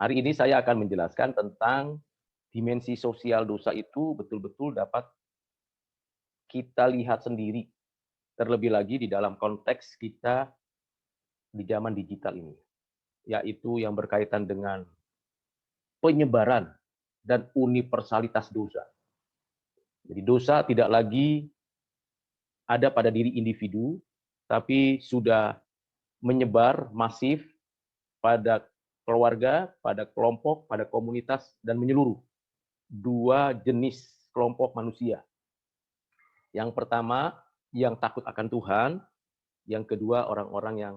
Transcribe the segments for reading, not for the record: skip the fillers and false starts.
Hari ini saya akan menjelaskan tentang dimensi sosial dosa itu betul-betul dapat kita lihat sendiri, terlebih lagi di dalam konteks kita di zaman digital ini, yaitu yang berkaitan dengan penyebaran dan universalitas dosa. Jadi dosa tidak lagi ada pada diri individu, tapi sudah menyebar masif pada keluarga, pada kelompok, pada komunitas, dan menyeluruh. Dua jenis kelompok manusia. Yang pertama, yang takut akan Tuhan. Yang kedua, orang-orang yang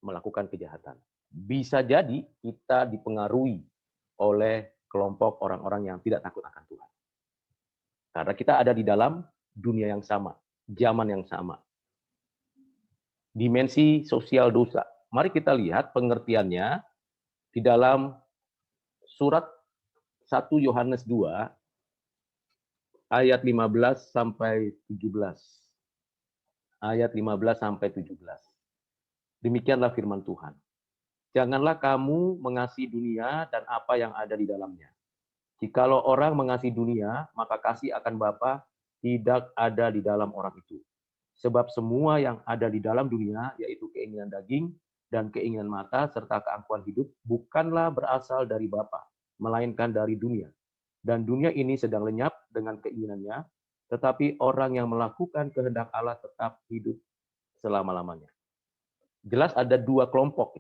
melakukan kejahatan. Bisa jadi kita dipengaruhi oleh kelompok orang-orang yang tidak takut akan Tuhan. Karena kita ada di dalam dunia yang sama, zaman yang sama. Dimensi sosial dosa. Mari kita lihat pengertiannya di dalam surat 1 Yohanes 2 ayat 15 sampai 17. Ayat 15 sampai 17. Demikianlah firman Tuhan. Janganlah kamu mengasihi dunia dan apa yang ada di dalamnya. Jikalau orang mengasihi dunia, maka kasih akan Bapa tidak ada di dalam orang itu. Sebab semua yang ada di dalam dunia, yaitu keinginan daging dan keinginan mata, serta keangkuhan hidup, bukanlah berasal dari Bapa, melainkan dari dunia. Dan dunia ini sedang lenyap dengan keinginannya, tetapi orang yang melakukan kehendak Allah tetap hidup selama-lamanya. Jelas ada dua kelompok.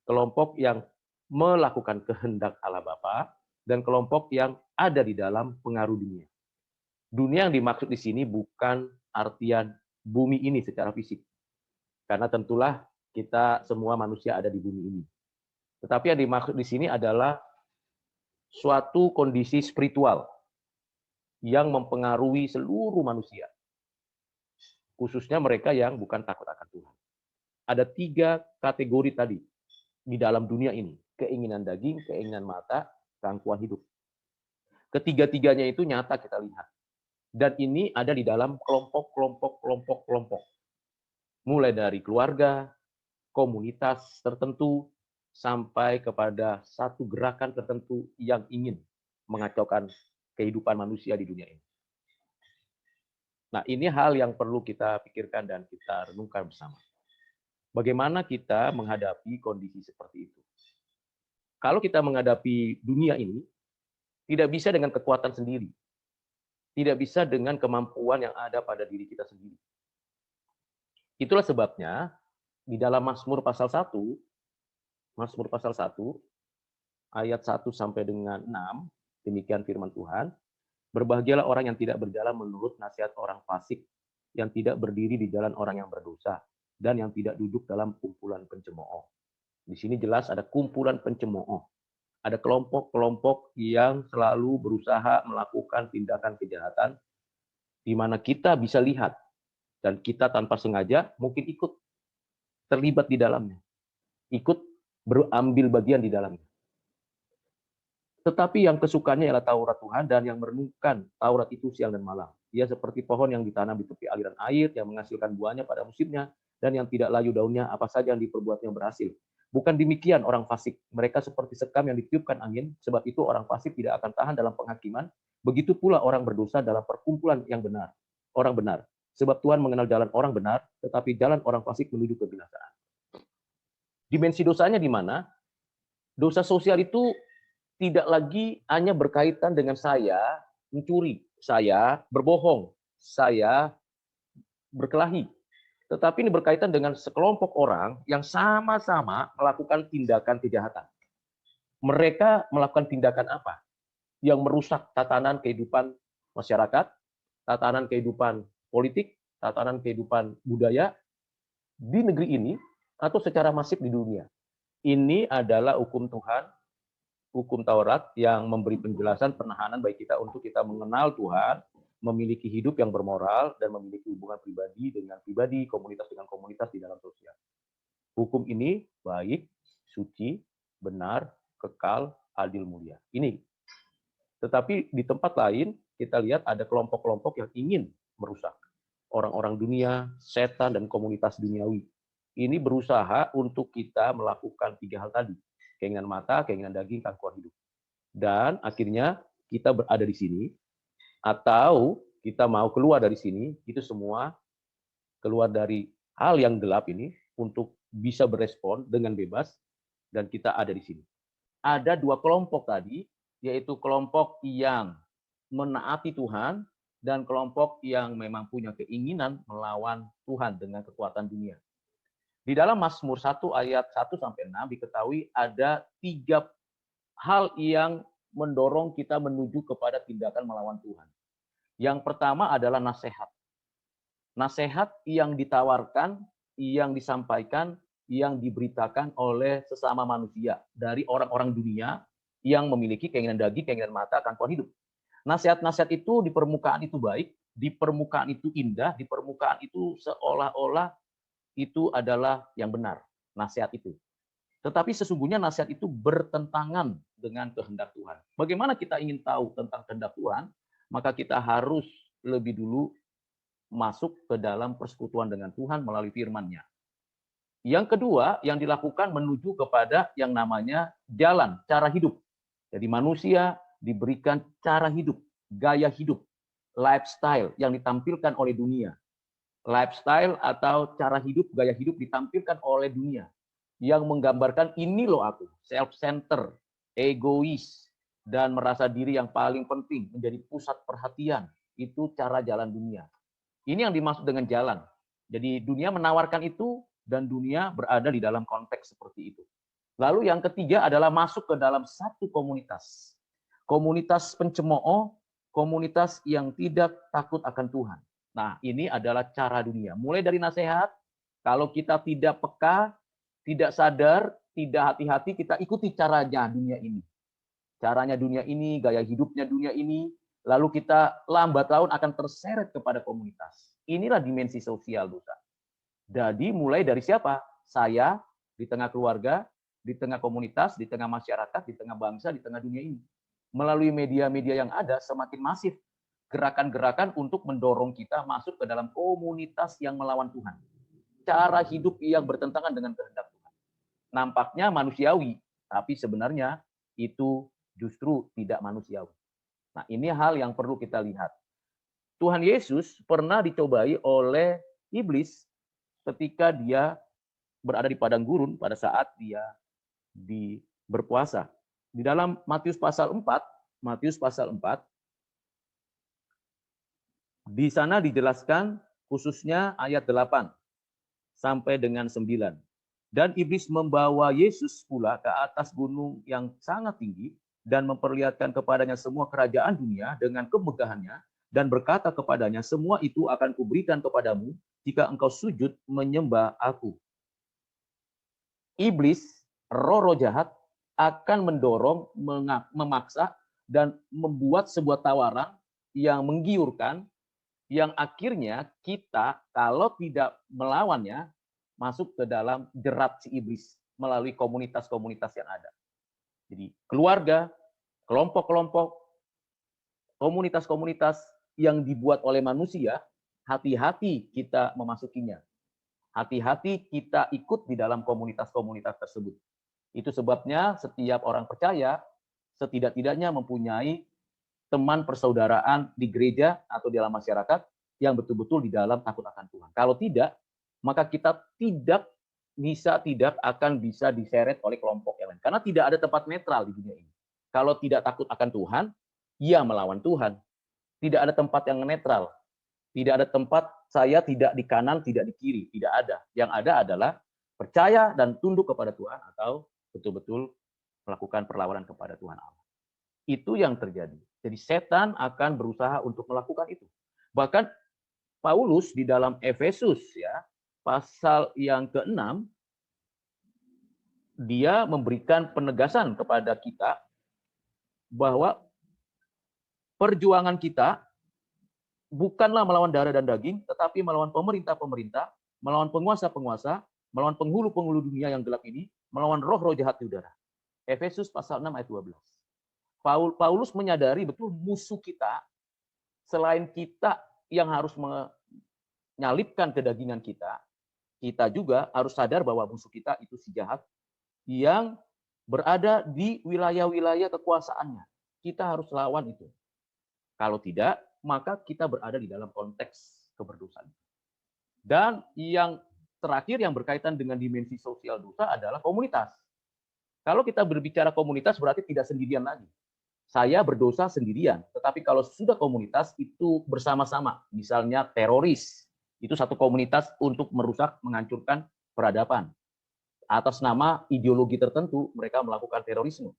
Kelompok yang melakukan kehendak Allah Bapa dan kelompok yang ada di dalam pengaruh dunia. Dunia yang dimaksud di sini bukan artian bumi ini secara fisik. Karena tentulah kita semua manusia ada di bumi ini. Tetapi yang dimaksud di sini adalah suatu kondisi spiritual yang mempengaruhi seluruh manusia. Khususnya mereka yang bukan takut akan Tuhan. Ada 3 kategori tadi di dalam dunia ini. Keinginan daging, keinginan mata, keangkuhan hidup. Ketiga-tiganya itu nyata kita lihat. Dan ini ada di dalam kelompok. Mulai dari keluarga, komunitas tertentu, sampai kepada satu gerakan tertentu yang ingin mengacaukan kehidupan manusia di dunia ini. Nah, ini hal yang perlu kita pikirkan dan kita renungkan bersama. Bagaimana kita menghadapi kondisi seperti itu? Kalau kita menghadapi dunia ini, tidak bisa dengan kekuatan sendiri. Tidak bisa dengan kemampuan yang ada pada diri kita sendiri. Itulah sebabnya, di dalam Mazmur pasal 1, ayat 1 sampai dengan 6, demikian firman Tuhan, berbahagialah orang yang tidak berjalan menurut nasihat orang fasik, yang tidak berdiri di jalan orang yang berdosa, dan yang tidak duduk dalam kumpulan pencemooh. Di sini jelas ada kumpulan pencemooh. Ada kelompok-kelompok yang selalu berusaha melakukan tindakan kejahatan, di mana kita bisa lihat, dan kita tanpa sengaja mungkin ikut terlibat di dalamnya. Ikut berambil bagian di dalamnya. Tetapi yang kesukaannya ialah Taurat Tuhan dan yang merenungkan Taurat itu siang dan malam. Ia seperti pohon yang ditanam di tepi aliran air yang menghasilkan buahnya pada musimnya dan yang tidak layu daunnya apa saja yang diperbuatnya berhasil. Bukan demikian orang fasik. Mereka seperti sekam yang ditiupkan angin, sebab itu orang fasik tidak akan tahan dalam penghakiman. Begitu pula orang berdosa dalam perkumpulan yang benar. Orang benar. Sebab Tuhan mengenal jalan orang benar, tetapi jalan orang fasik menuju kebinasaan. Dimensi dosanya di mana? Dosa sosial itu tidak lagi hanya berkaitan dengan saya mencuri, saya berbohong, saya berkelahi. Tetapi ini berkaitan dengan sekelompok orang yang sama-sama melakukan tindakan kejahatan. Mereka melakukan tindakan apa? Yang merusak tatanan kehidupan masyarakat, tatanan kehidupan politik, tatanan kehidupan budaya di negeri ini atau secara masif di dunia. Ini adalah hukum Tuhan, hukum Taurat yang memberi penjelasan penahanan bagi kita untuk kita mengenal Tuhan, memiliki hidup yang bermoral, dan memiliki hubungan pribadi dengan pribadi, komunitas dengan komunitas di dalam sosial. Hukum ini baik, suci, benar, kekal, adil, mulia. Ini. Tetapi di tempat lain, kita lihat ada kelompok-kelompok yang ingin merusak. Orang-orang dunia, setan, dan komunitas duniawi. Ini berusaha untuk kita melakukan 3 hal tadi. Keinginan mata, keinginan daging, kangkuan hidup. Dan akhirnya kita berada di sini, atau kita mau keluar dari sini, itu semua keluar dari hal yang gelap ini untuk bisa berespon dengan bebas, dan kita ada di sini. Ada dua kelompok tadi, yaitu kelompok yang menaati Tuhan dan kelompok yang memang punya keinginan melawan Tuhan dengan kekuatan dunia. Di dalam Mazmur 1 ayat 1 sampai 6 diketahui ada 3 hal yang mendorong kita menuju kepada tindakan melawan Tuhan. Yang pertama adalah nasihat. Nasihat yang ditawarkan, yang disampaikan, yang diberitakan oleh sesama manusia dari orang-orang dunia yang memiliki keinginan daging, keinginan mata, kangkuan hidup. Nasihat-nasihat itu di permukaan itu baik, di permukaan itu indah, di permukaan itu seolah-olah itu adalah yang benar, nasihat itu. Tetapi sesungguhnya nasihat itu bertentangan dengan kehendak Tuhan. Bagaimana kita ingin tahu tentang kehendak Tuhan? Maka kita harus lebih dulu masuk ke dalam persekutuan dengan Tuhan melalui firman-Nya. Yang kedua, yang dilakukan menuju kepada yang namanya jalan, cara hidup. Jadi manusia diberikan cara hidup, gaya hidup, lifestyle yang ditampilkan oleh dunia. Lifestyle atau cara hidup, gaya hidup ditampilkan oleh dunia yang menggambarkan ini loh aku, self-center, egois, dan merasa diri yang paling penting, menjadi pusat perhatian. Itu cara jalan dunia. Ini yang dimaksud dengan jalan. Jadi dunia menawarkan itu dan dunia berada di dalam konteks seperti itu. Lalu yang ketiga adalah masuk ke dalam satu komunitas. Komunitas pencemooh, komunitas yang tidak takut akan Tuhan. Nah, ini adalah cara dunia. Mulai dari nasihat, kalau kita tidak peka, tidak sadar, tidak hati-hati, kita ikuti caranya dunia ini. Caranya dunia ini, gaya hidupnya dunia ini, lalu kita lambat laun akan terseret kepada komunitas. Inilah dimensi sosial dosa. Jadi mulai dari siapa? Saya, di tengah keluarga, di tengah komunitas, di tengah masyarakat, di tengah bangsa, di tengah dunia ini. Melalui media-media yang ada, semakin masif gerakan-gerakan untuk mendorong kita masuk ke dalam komunitas yang melawan Tuhan. Cara hidup yang bertentangan dengan kehendak Tuhan. Nampaknya manusiawi, tapi sebenarnya itu justru tidak manusiawi. Nah, ini hal yang perlu kita lihat. Tuhan Yesus pernah dicobai oleh iblis ketika dia berada di padang gurun pada saat dia berpuasa. Di dalam Matius pasal 4, di sana dijelaskan khususnya ayat 8 sampai dengan 9. Dan iblis membawa Yesus pula ke atas gunung yang sangat tinggi dan memperlihatkan kepadanya semua kerajaan dunia dengan kemegahannya dan berkata kepadanya, semua itu akan kuberikan kepadamu jika engkau sujud menyembah aku. Iblis, roh-roh jahat, akan mendorong, memaksa, dan membuat sebuah tawaran yang menggiurkan, yang akhirnya kita kalau tidak melawannya masuk ke dalam jerat si iblis melalui komunitas-komunitas yang ada. Jadi keluarga, kelompok-kelompok, komunitas-komunitas yang dibuat oleh manusia, hati-hati kita memasukinya. Hati-hati kita ikut di dalam komunitas-komunitas tersebut. Itu sebabnya setiap orang percaya setidak-tidaknya mempunyai teman persaudaraan di gereja atau di dalam masyarakat yang betul-betul di dalam takut akan Tuhan. Kalau tidak, maka kita tidak akan bisa diseret oleh kelompok yang lain. Karena tidak ada tempat netral di dunia ini. Kalau tidak takut akan Tuhan, ia melawan Tuhan. Tidak ada tempat yang netral. Tidak ada tempat saya tidak di kanan, tidak di kiri. Tidak ada. Yang ada adalah percaya dan tunduk kepada Tuhan atau betul-betul melakukan perlawanan kepada Tuhan Allah. Itu yang terjadi. Jadi setan akan berusaha untuk melakukan itu. Bahkan Paulus di dalam Efesus ya, pasal yang ke-6 dia memberikan penegasan kepada kita bahwa perjuangan kita bukanlah melawan darah dan daging, tetapi melawan pemerintah-pemerintah, melawan penguasa-penguasa, melawan penghulu-penghulu dunia yang gelap ini, melawan roh-roh jahat di udara. Efesus pasal 6 ayat 12. Paulus menyadari betul musuh kita, selain kita yang harus menyalipkan kedagingan kita juga harus sadar bahwa musuh kita itu si jahat yang berada di wilayah-wilayah kekuasaannya. Kita harus lawan itu. Kalau tidak, maka kita berada di dalam konteks keberdosaan. Dan yang terakhir yang berkaitan dengan dimensi sosial dosa adalah komunitas. Kalau kita berbicara komunitas berarti tidak sendirian lagi. Saya berdosa sendirian, tetapi kalau sudah komunitas itu bersama-sama. Misalnya teroris, itu satu komunitas untuk merusak, menghancurkan peradaban. Atas nama ideologi tertentu mereka melakukan terorisme.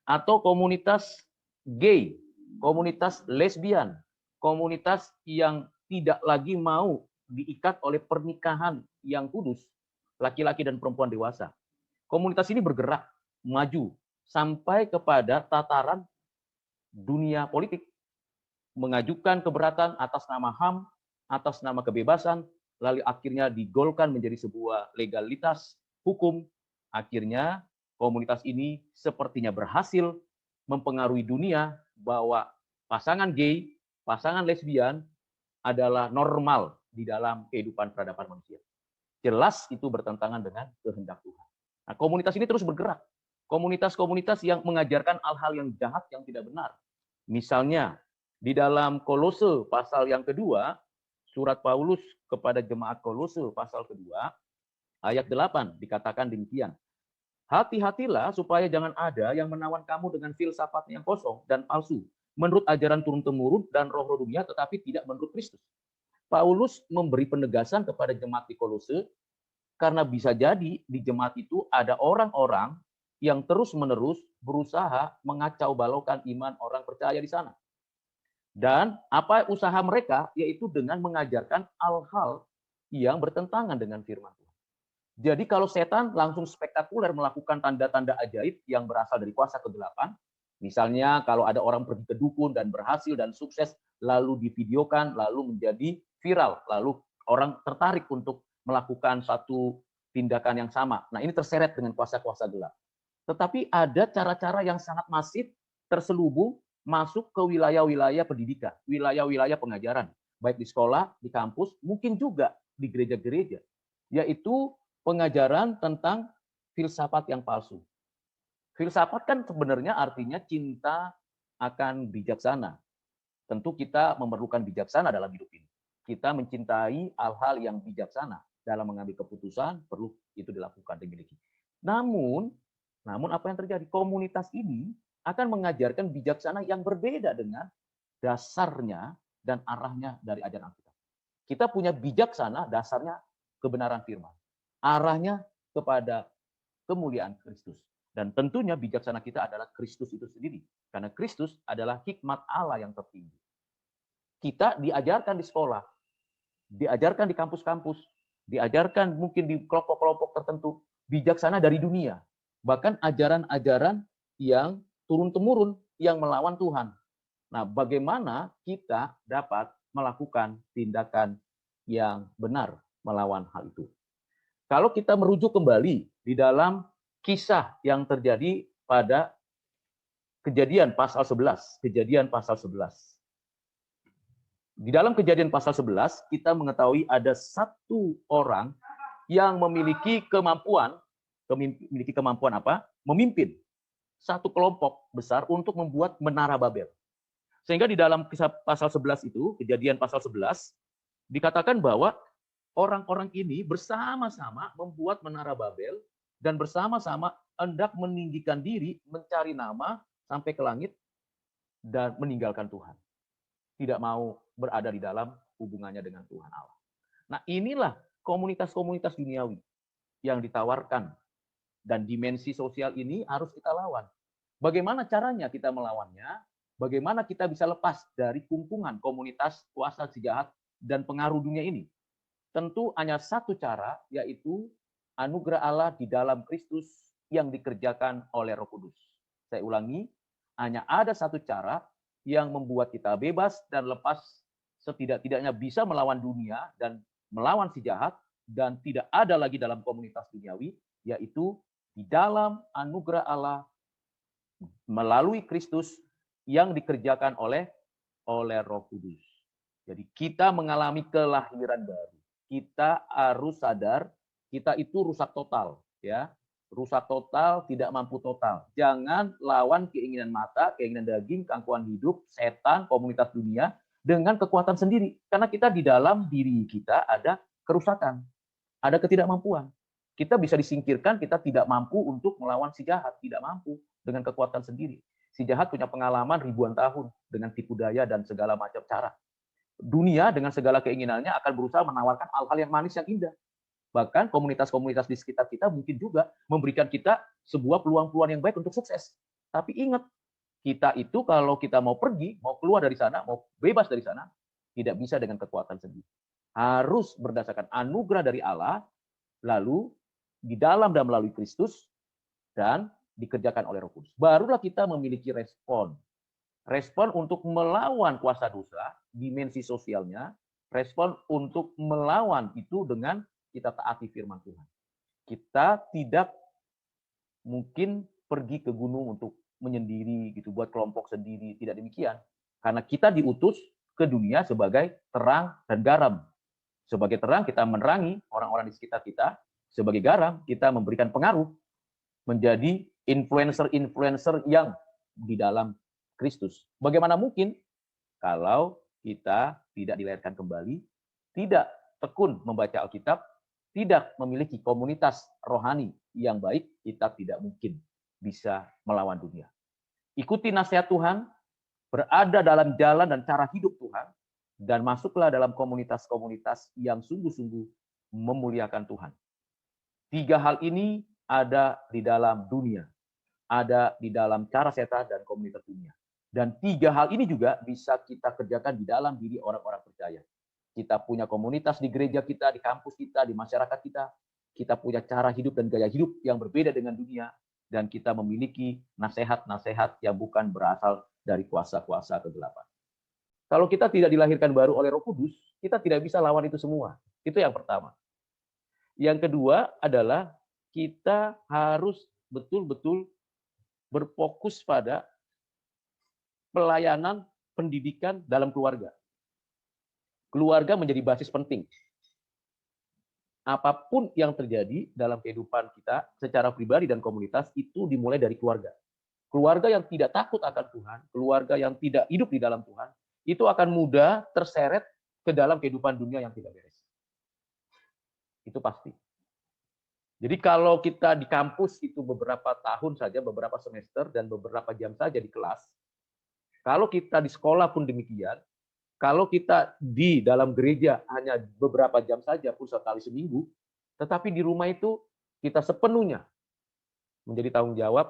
Atau komunitas gay, komunitas lesbian, komunitas yang tidak lagi mau diikat oleh pernikahan yang kudus, laki-laki dan perempuan dewasa. Komunitas ini bergerak maju sampai kepada tataran dunia politik, mengajukan keberatan atas nama HAM, atas nama kebebasan, lalu akhirnya digolkan menjadi sebuah legalitas hukum. Akhirnya komunitas ini sepertinya berhasil mempengaruhi dunia bahwa pasangan gay, pasangan lesbian adalah normal di dalam kehidupan peradaban manusia. Jelas itu bertentangan dengan kehendak Tuhan. Nah, komunitas ini terus bergerak. Komunitas-komunitas yang mengajarkan hal-hal yang jahat, yang tidak benar. Misalnya, di dalam Kolose pasal yang kedua, surat Paulus kepada jemaat Kolose pasal kedua, ayat 8, dikatakan demikian. Hati-hatilah supaya jangan ada yang menawan kamu dengan filsafat yang kosong dan palsu, menurut ajaran turun-temurun dan roh-roh dunia, tetapi tidak menurut Kristus. Paulus memberi penegasan kepada jemaat di Kolose, karena bisa jadi di jemaat itu ada orang-orang yang terus-menerus berusaha mengacau balaukan iman orang percaya di sana. Dan apa usaha mereka? Yaitu dengan mengajarkan hal-hal yang bertentangan dengan firman Tuhan. Jadi kalau setan langsung spektakuler melakukan tanda-tanda ajaib yang berasal dari kuasa kegelapan, misalnya kalau ada orang pergi ke dukun dan berhasil dan sukses, lalu divideokan, lalu menjadi viral, lalu orang tertarik untuk melakukan satu tindakan yang sama. Nah, ini terseret dengan kuasa-kuasa gelap. Tetapi ada cara-cara yang sangat masif terselubung masuk ke wilayah-wilayah pendidikan, wilayah-wilayah pengajaran, baik di sekolah, di kampus, mungkin juga di gereja-gereja, yaitu pengajaran tentang filsafat yang palsu. Filsafat kan sebenarnya artinya cinta akan bijaksana. Tentu kita memerlukan bijaksana dalam hidup ini. Kita mencintai hal-hal yang bijaksana dalam mengambil keputusan, perlu itu dilakukan, dimiliki. Namun apa yang terjadi? Komunitas ini akan mengajarkan bijaksana yang berbeda dengan dasarnya dan arahnya dari ajaran Alkitab. Kita punya bijaksana, dasarnya kebenaran firman. Arahnya kepada kemuliaan Kristus. Dan tentunya bijaksana kita adalah Kristus itu sendiri. Karena Kristus adalah hikmat Allah yang tertinggi. Kita diajarkan di sekolah, diajarkan di kampus-kampus, diajarkan mungkin di kelompok-kelompok tertentu, bijaksana dari dunia. Bahkan ajaran-ajaran yang turun-temurun yang melawan Tuhan. Nah, bagaimana kita dapat melakukan tindakan yang benar melawan hal itu? Kalau kita merujuk kembali di dalam kisah yang terjadi pada Kejadian pasal 11, Kejadian pasal 11. Di dalam Kejadian pasal 11, kita mengetahui ada satu orang yang memiliki kemampuan apa? Memimpin satu kelompok besar untuk membuat menara Babel. Sehingga di dalam kisah pasal 11 itu, Kejadian pasal 11, dikatakan bahwa orang-orang ini bersama-sama membuat menara Babel dan bersama-sama hendak meninggikan diri, mencari nama sampai ke langit dan meninggalkan Tuhan. Tidak mau berada di dalam hubungannya dengan Tuhan Allah. Nah, inilah komunitas-komunitas duniawi yang ditawarkan dan dimensi sosial ini harus kita lawan. Bagaimana caranya kita melawannya? Bagaimana kita bisa lepas dari kungkungan komunitas kuasa si jahat dan pengaruh dunia ini? Tentu hanya satu cara, yaitu anugerah Allah di dalam Kristus yang dikerjakan oleh Roh Kudus. Saya ulangi, hanya ada satu cara yang membuat kita bebas dan lepas, setidak-tidaknya bisa melawan dunia dan melawan si jahat, dan tidak ada lagi dalam komunitas duniawi, yaitu di dalam anugerah Allah melalui Kristus yang dikerjakan oleh Roh Kudus. Jadi kita mengalami kelahiran baru. Kita harus sadar kita itu rusak total, ya. rusak total, tidak mampu total. Jangan lawan keinginan mata, keinginan daging, keangkuhan hidup, setan, komunitas dunia dengan kekuatan sendiri. Karena kita di dalam diri kita ada kerusakan, ada ketidakmampuan. Kita bisa disingkirkan, kita tidak mampu untuk melawan si jahat, tidak mampu dengan kekuatan sendiri. Si jahat punya pengalaman ribuan tahun dengan tipu daya dan segala macam cara. Dunia dengan segala keinginannya akan berusaha menawarkan hal-hal yang manis, yang indah. Bahkan komunitas-komunitas di sekitar kita mungkin juga memberikan kita sebuah peluang-peluang yang baik untuk sukses. Tapi ingat, kita itu kalau kita mau pergi, mau keluar dari sana, mau bebas dari sana, tidak bisa dengan kekuatan sendiri. Harus berdasarkan anugerah dari Allah, lalu di dalam dan melalui Kristus, dan dikerjakan oleh Roh Kudus. Barulah kita memiliki respon. Respon untuk melawan kuasa dosa, dimensi sosialnya, respon untuk melawan itu dengan kita taati firman Tuhan. Kita tidak mungkin pergi ke gunung untuk menyendiri gitu, buat kelompok sendiri, tidak demikian. Karena kita diutus ke dunia sebagai terang dan garam. Sebagai terang kita menerangi orang-orang di sekitar kita, sebagai garam kita memberikan pengaruh menjadi influencer-influencer yang di dalam Kristus. Bagaimana mungkin kalau kita tidak dilahirkan kembali, tidak tekun membaca Alkitab, tidak memiliki komunitas rohani yang baik, kita tidak mungkin bisa melawan dunia. Ikuti nasihat Tuhan, berada dalam jalan dan cara hidup Tuhan, dan masuklah dalam komunitas-komunitas yang sungguh-sungguh memuliakan Tuhan. 3 hal ini ada di dalam dunia, ada di dalam cara setan dan komunitas dunia. Dan 3 hal ini juga bisa kita kerjakan di dalam diri orang-orang percaya. Kita punya komunitas di gereja kita, di kampus kita, di masyarakat kita. Kita punya cara hidup dan gaya hidup yang berbeda dengan dunia. Dan kita memiliki nasihat-nasihat yang bukan berasal dari kuasa-kuasa kegelapan. Kalau kita tidak dilahirkan baru oleh Roh Kudus, kita tidak bisa lawan itu semua. Itu yang pertama. Yang kedua adalah kita harus betul-betul berfokus pada pelayanan pendidikan dalam keluarga. Keluarga menjadi basis penting. Apapun yang terjadi dalam kehidupan kita secara pribadi dan komunitas itu dimulai dari keluarga. Keluarga yang tidak takut akan Tuhan, keluarga yang tidak hidup di dalam Tuhan, itu akan mudah terseret ke dalam kehidupan dunia yang tidak beres. Itu pasti. Jadi kalau kita di kampus itu beberapa tahun saja, beberapa semester dan beberapa jam saja di kelas, kalau kita di sekolah pun demikian, kalau kita di dalam gereja hanya beberapa jam saja pun sekali seminggu, tetapi di rumah itu kita sepenuhnya menjadi tanggung jawab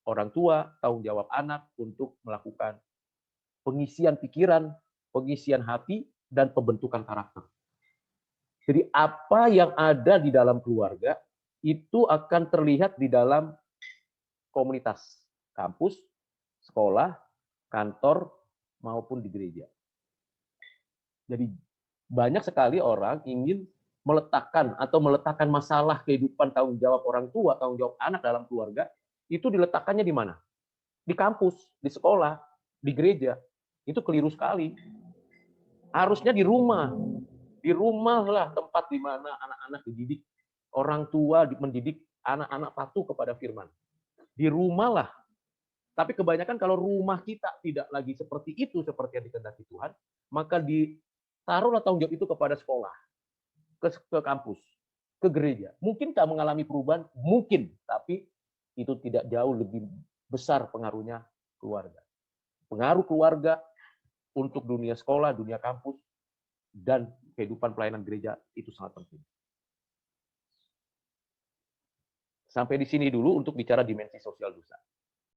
orang tua, tanggung jawab anak untuk melakukan pengisian pikiran, pengisian hati, dan pembentukan karakter. Jadi apa yang ada di dalam keluarga itu akan terlihat di dalam komunitas, kampus, sekolah, kantor, maupun di gereja. Jadi banyak sekali orang ingin meletakkan masalah kehidupan tanggung jawab orang tua, tanggung jawab anak dalam keluarga, itu diletakkannya di mana? Di kampus, di sekolah, di gereja. Itu keliru sekali. Harusnya di rumah. Di rumah lah tempat di mana anak-anak dididik. Orang tua mendidik anak-anak patuh kepada firman. Di rumah lah. Tapi kebanyakan kalau rumah kita tidak lagi seperti itu, seperti yang dikehendaki Tuhan, maka ditaruhlah tanggung jawab itu kepada sekolah, ke kampus, ke gereja. Mungkinkah mengalami perubahan? Mungkin, tapi itu tidak jauh lebih besar pengaruhnya keluarga. Pengaruh keluarga untuk dunia sekolah, dunia kampus, dan kehidupan pelayanan gereja itu sangat penting. Sampai di sini dulu untuk bicara dimensi sosial dosa.